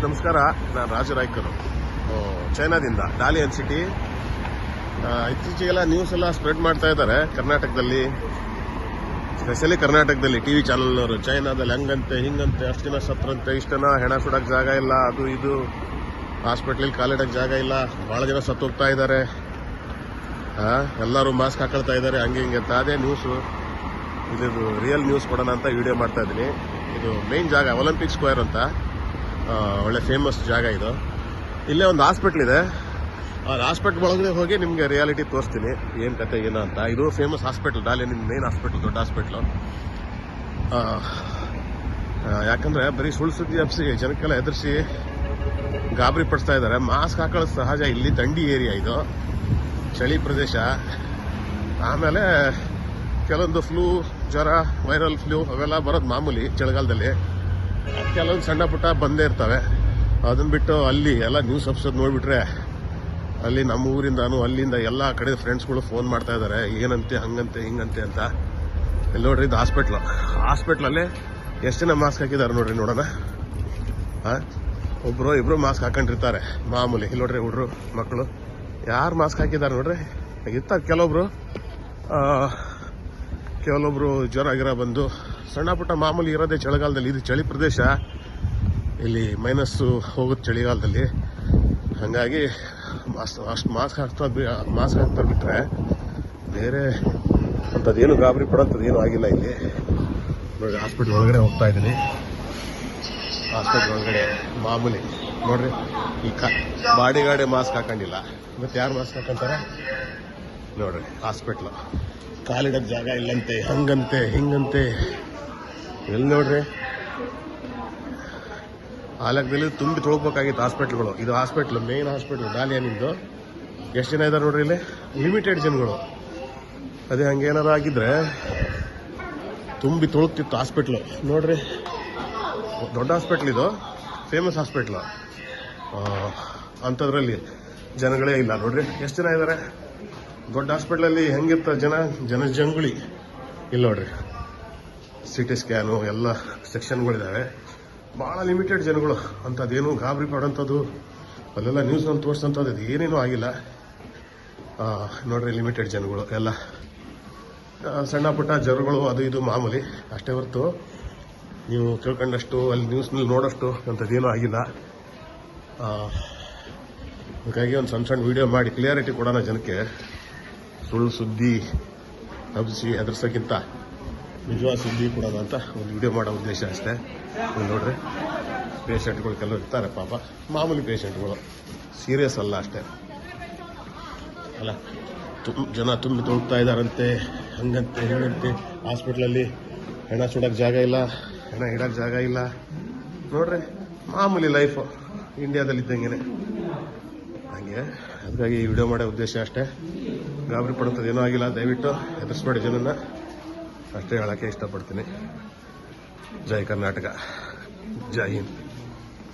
ನಮಸ್ಕಾರ. ನಾನು Raju ರಾಯ್ಕರು, ಚೈನಾದಿಂದ, ಡಾಲಿಯನ್ city. ಇತ್ತೀಚೆಗೆಲ್ಲ news ಎಲ್ಲ ಸ್ಪ್ರೆಡ್ ಮಾಡ್ತಾ ಇದ್ದಾರೆ ಕರ್ನಾಟಕದಲ್ಲಿ, ಸ್ಪೆಷಲಿ ಕರ್ನಾಟಕದಲ್ಲಿ ಟಿವಿ ಚಾನಲ್ನವರು. ಚೈನಾದಲ್ಲಿ ಹಂಗಂತೆ ಹಿಂಗಂತೆ, ಅಷ್ಟು ಜನ ಸತ್ರಂತೆ, ಇಷ್ಟು ಜನ ಹೆಣ ಸುಡಕ್ಕೆ ಜಾಗ ಇಲ್ಲ, ಅದು ಇದು, ಹಾಸ್ಪಿಟ್ಲಲ್ಲಿ ಕಾಲಿಡಕ್ಕೆ ಜಾಗ ಇಲ್ಲ, ಭಾಳ ಜನ ಸತ್ತೋಗ್ತಾ ಇದ್ದಾರೆ, ಎಲ್ಲರೂ ಮಾಸ್ಕ್ ಹಾಕೊಳ್ತಾ ಇದ್ದಾರೆ, ಹಂಗೆ ಹಿಂಗೆ ಅಂತ. ಅದೇ ನ್ಯೂಸು. ಇದು ರಿಯಲ್ ನ್ಯೂಸ್ ಕೊಡೋಣ ಅಂತ ವಿಡಿಯೋ ಮಾಡ್ತಾ ಇದ್ದೀನಿ. ಇದು ಮೇನ್ ಜಾಗ ಒಲಿಂಪಿಕ್ ಸ್ಕ್ವೇರ್ ಅಂತ, ಒಳ್ಳೆ ಫೇಮಸ್ ಜಾಗ ಇದು. ಇಲ್ಲೇ ಒಂದು ಹಾಸ್ಪಿಟ್ಲ್ ಇದೆ. ಆ ಹಾಸ್ಪಿಟ್ಲ್ ಒಳಗಡೆ ಹೋಗಿ ನಿಮಗೆ ರಿಯಾಲಿಟಿ ತೋರಿಸ್ತೀನಿ, ಏನು ಕತೆ ಏನೋ ಅಂತ. ಇದು ಫೇಮಸ್ ಹಾಸ್ಪಿಟ್ಲ್, ಡಾಲಿಯನ್ ಮೇನ್ ಹಾಸ್ಪಿಟ್ಲ್, ದೊಡ್ಡ ಹಾಸ್ಪಿಟ್ಲು. ಯಾಕಂದ್ರೆ ಬರೀ ಸುಳ್ಳು ಸುದ್ದಿ ಹಬ್ಸಿ ಜನಕ್ಕೆಲ್ಲ ಎದುರಿಸಿ ಗಾಬರಿ ಪಡಿಸ್ತಾ ಇದ್ದಾರೆ. ಮಾಸ್ಕ್ ಹಾಕೊಳ್ಳೋದು ಸಹಜ, ಇಲ್ಲಿ ಥಂಡಿ ಏರಿಯಾ, ಇದು ಚಳಿ ಪ್ರದೇಶ. ಆಮೇಲೆ ಕೆಲವೊಂದು ಫ್ಲೂ, ಜ್ವರ, ವೈರಲ್ ಫ್ಲೂ ಅವೆಲ್ಲ ಬರೋದು ಮಾಮೂಲಿ ಚಳಿಗಾಲದಲ್ಲಿ. ಕೆಲವೊಂದು ಸಣ್ಣ ಪುಟ್ಟ ಬಂದೇ ಇರ್ತವೆ. ಅದನ್ನ ಬಿಟ್ಟು ಅಲ್ಲಿ ಎಲ್ಲ ನ್ಯೂಸ್ ಎಪಿಸೋಡ್ ನೋಡ್ಬಿಟ್ರೆ, ಅಲ್ಲಿ ನಮ್ಮ ಊರಿಂದಾನು ಅಲ್ಲಿಂದ ಎಲ್ಲ ಕಡೆ ಫ್ರೆಂಡ್ಸ್ಗಳು ಫೋನ್ ಮಾಡ್ತಾ ಇದ್ದಾರೆ, ಏನಂತೆ ಹಂಗಂತೆ ಹಿಂಗಂತೆ ಅಂತ. ಇಲ್ಲಿ ನೋಡ್ರಿ, ಇದು ಹಾಸ್ಪಿಟ್ಲಲ್ಲಿ ಎಷ್ಟು ಜನ ಮಾಸ್ಕ್ ಹಾಕಿದ್ದಾರೆ ನೋಡ್ರಿ, ನೋಡೋಣ. ಒಬ್ರು ಇಬ್ರು ಮಾಸ್ಕ್ ಹಾಕೊಂಡಿರ್ತಾರೆ ಮಾಮೂಲಿ. ಇಲ್ಲಿ ನೋಡ್ರಿ, ಹುಡ್ರು ಮಕ್ಕಳು ಯಾರು ಮಾಸ್ಕ್ ಹಾಕಿದ್ದಾರೆ ನೋಡ್ರಿ. ಇರ್ತಾರೆ ಕೆಲವೊಬ್ರು ಜ್ವರ ಗಿರ ಬಂದು, ಸಣ್ಣ ಪುಟ್ಟ ಮಾಮೂಲಿ ಇರೋದೇ ಚಳಿಗಾಲದಲ್ಲಿ. ಇದು ಚಳಿ ಪ್ರದೇಶ, ಇಲ್ಲಿ ಮೈನಸ್ಸು ಹೋಗುತ್ತೆ ಚಳಿಗಾಲದಲ್ಲಿ. ಹಾಗಾಗಿ ಅಷ್ಟು ಮಾಸ್ಕ್ ಹಾಕ್ತಾ ಬಿಟ್ರೆ ಬೇರೆ ಅಂಥದ್ದೇನು ಗಾಬರಿ ಪಡೋಂಥದ್ದು ಏನೂ ಆಗಿಲ್ಲ ಇಲ್ಲಿ. ನೋಡಿ, ಹಾಸ್ಪಿಟ್ಲ್ ಒಳಗಡೆ ಹೋಗ್ತಾ ಇದ್ದೀನಿ. ಹಾಸ್ಪಿಟ್ಲ್ ಒಳಗಡೆ ಮಾಮೂಲಿ ನೋಡ್ರಿ, ಈ ಬಾಡಿಗಾರ್ಡೆ ಮಾಸ್ಕ್ ಹಾಕೊಂಡಿಲ್ಲ, ಮತ್ತೆ ಯಾರು ಮಾಸ್ಕ್ ಹಾಕೊಂತಾರೆ ನೋಡ್ರಿ. ಹಾಸ್ಪಿಟ್ಲು ಕಾಲಿಡಕ್ಕೆ ಜಾಗ ಇಲ್ಲಂತೆ, ಹಂಗಂತೆ ಹಿಂಗಂತೆ. ಎಲ್ಲಿ ನೋಡ್ರಿ, ಆ ಲೆಕ್ಕದಲ್ಲಿ ತುಂಬಿ ತೊಳ್ಬೇಕಾಗಿತ್ತು ಹಾಸ್ಪಿಟ್ಲ್ಗಳು. ಇದು ಹಾಸ್ಪಿಟ್ಲು, ಮೇನ್ ಹಾಸ್ಪಿಟ್ಲು ಡಾಲಿಯನ್ನಿಂದು. ಎಷ್ಟು ಜನ ಇದ್ದಾರೆ ನೋಡ್ರಿ ಇಲ್ಲಿ, ಲಿಮಿಟೆಡ್ ಜನಗಳು. ಅದೇ ಹಂಗೇನಾರು ಆಗಿದ್ರೆ ತುಂಬಿ ತೊಳಗ್ತಿತ್ತು ಹಾಸ್ಪಿಟ್ಲು. ನೋಡ್ರಿ, ದೊಡ್ಡ ಹಾಸ್ಪಿಟ್ಲ್ ಇದು, ಫೇಮಸ್ ಹಾಸ್ಪಿಟ್ಲು. ಅಂಥದ್ರಲ್ಲಿ ಜನಗಳೇ ಇಲ್ಲ ನೋಡ್ರಿ, ಎಷ್ಟು ಜನ ಇದ್ದಾರೆ. ದೊಡ್ಡ ಹಾಸ್ಪಿಟ್ಲಲ್ಲಿ ಹೆಂಗಿರ್ತ ಜನಜಂಗುಳಿ. ಇಲ್ಲಿ ನೋಡ್ರಿ, ಸಿಟಿ ಸ್ಕ್ಯಾನು ಎಲ್ಲ ಸೆಕ್ಷನ್ಗಳಿದ್ದಾವೆ, ಭಾಳ ಲಿಮಿಟೆಡ್ ಜನಗಳು. ಅಂಥದ್ದೇನು ಗಾಬರಿ ಪಡೋಂಥದ್ದು, ಅಲ್ಲೆಲ್ಲ ನ್ಯೂಸ್ ಒಂದು ತೋರಿಸೋಂಥದ್ದು ಇದು ಏನೇನೂ ಆಗಿಲ್ಲ. ನೋಡ್ರಿ, ಲಿಮಿಟೆಡ್ ಜನಗಳು ಎಲ್ಲ, ಸಣ್ಣ ಪುಟ್ಟ ಜ್ವರಗಳು ಅದು ಇದು ಮಾಮೂಲಿ ಅಷ್ಟೇ ಹೊರತು ನೀವು ತಿಳ್ಕೊಂಡಷ್ಟು, ಅಲ್ಲಿ ನ್ಯೂಸ್ನಲ್ಲಿ ನೋಡೋಷ್ಟು ಅಂಥದ್ದೇನೂ ಆಗಿಲ್ಲ. ಹಾಗಾಗಿ ಒಂದು ಸಣ್ಣ ವಿಡಿಯೋ ಮಾಡಿ ಕ್ಲಿಯಾರಿಟಿ ಕೊಡೋಣ ಜನಕ್ಕೆ. ಸುಳ್ಳು ಸುದ್ದಿ ಹಬ್ಬಿಸಿ ಹೆದರ್ಸೋಕ್ಕಿಂತ ನಿಜವಾದ ಸುದ್ದಿ ಕೊಡೋಣ ಅಂತ ಒಂದು ವಿಡಿಯೋ ಮಾಡೋ ಉದ್ದೇಶ ಅಷ್ಟೇ. ನೋಡ್ರಿ, ಪೇಷಂಟ್ಗಳು ಕೆಲವರು ಇರ್ತಾರೆ ಪಾಪ, ಮಾಮೂಲಿ ಪೇಷಂಟ್ಗಳು, ಸೀರಿಯಸ್ ಅಲ್ಲ ಅಷ್ಟೇ. ಅಲ್ಲ, ಜನ ತುಂಬಿ ತೊಳ್ತಾ ಇದ್ದಾರಂತೆ, ಹಂಗಂತೆ ಹಿಂಗಂತೆ. ಹಾಸ್ಪಿಟ್ಲಲ್ಲಿ ಹೆಣ ಸುಡೋಕ್ಕೆ ಜಾಗ ಇಲ್ಲ, ಹೆಣ ಇಡೋಕ್ಕೆ ಜಾಗ ಇಲ್ಲ. ನೋಡ್ರಿ, ಮಾಮೂಲಿ ಲೈಫು ಇಂಡಿಯಾದಲ್ಲಿ ಇದ್ದಂಗೆ ಹಂಗೆ. ಹಾಗಾಗಿ ಈ ವಿಡಿಯೋ ಮಾಡೋ ಉದ್ದೇಶ ಅಷ್ಟೇ. ಗಾಬರಿ ಪಡುವಂಥದ್ದು ಏನೂ ಆಗಿಲ್ಲ. ದಯವಿಟ್ಟು ಹೆದರ್ಸ್ಬೇಡಿ ಜನನ್ನ, ಅಷ್ಟೇ ಹೇಳೋಕ್ಕೆ ಇಷ್ಟಪಡ್ತೀನಿ. ಜೈ ಕರ್ನಾಟಕ, ಜೈ ಹಿಂದ್.